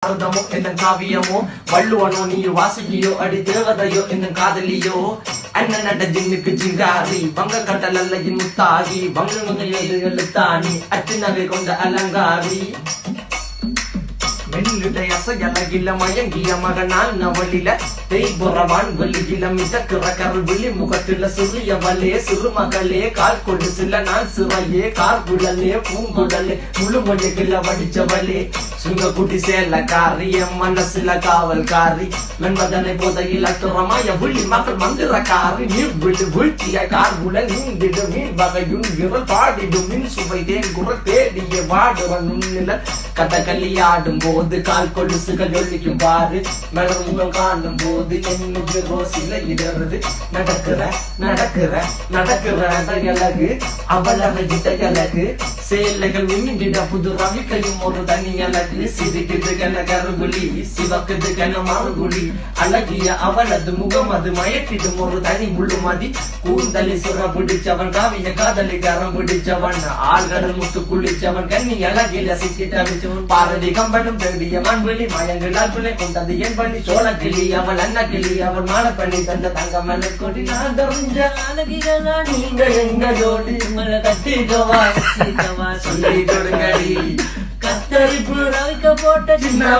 அர்த்தமோ என்ன காவியமோ வள்ளுவனோ நீ வாசிக்கியோ அடி தேவதையோ என்ன காதலியோ அண்ணன் நட ஜின்னுக்கு ஜிங்காரி வங்க கடல் அல்லையின் முத்தாகி வங்க எழுத்தாணி அச்சினவை கொண்ட அலங்காரி மெல்லிடை அசையலகில மயங்கிய மகனால் நவளில தேய்புறவான் வெளியில மிதக்கிற கருவிழி முகத்தில சிறியவளே சிறுமகளே கால் கொண்டு சில நான் சிறையே கார்குழலே பூங்குடலே முழுமொழிகள வடிச்சவளே சுங்க குட்டி சேலக்காரி என் மனசுல காவல்காரி மென்பதனை போதையில் அத்துறமாய விழி மக்கள் மந்திரக்காரி நீர் விழி வீழ்ச்சிய கார்குழல் நீந்திடு மீன் வகையும் விரல் பாடிடும் மின் சுவை தேன் குரல் தேடிய வாடுவன் நுண்ணில கதகளி ஆடும் போது கால் கொலுசுகள் ஒழிக்கும் பாரு மலர் முகம் காணும் போது என்னுக்கு ரோசில இடறது நடக்கிற நடக்கிற நடக்கிற அழகு அவளவை அழகு சேலைகள் மின்னிட புது ரவிக்கையும் ஒரு தனி அழகு சிரிக்குது கன கருகுலி சிவக்குது கன மறுகுலி அழகிய அவளது முகம் அது மயக்கிடும் ஒரு தனி முழுமதி கூந்தலி சுர பிடிச்சவன் காவிய காதலி கரம் பிடிச்சவன் ஆழ்கடல் முத்து குளிச்சவன் கண்ணி அழகில சிக்கிட்டவன் பாரதி கம்பனும் தேடிய மண்வெளி மயங்களால் பிள்ளை கொண்டது என் பண்ணி சோழ கிளி அவள் அண்ண கிளி அவள் மாட பண்ணி தந்த தங்க மலை கொடி நான் தெரிஞ்ச அழகிகளா நீங்க எங்க ஜோடி மலை கட்டிக்கவா சொல்லி கொடுங்கடி கத்தரிப்பு ரவிக்க போட்ட சின்ன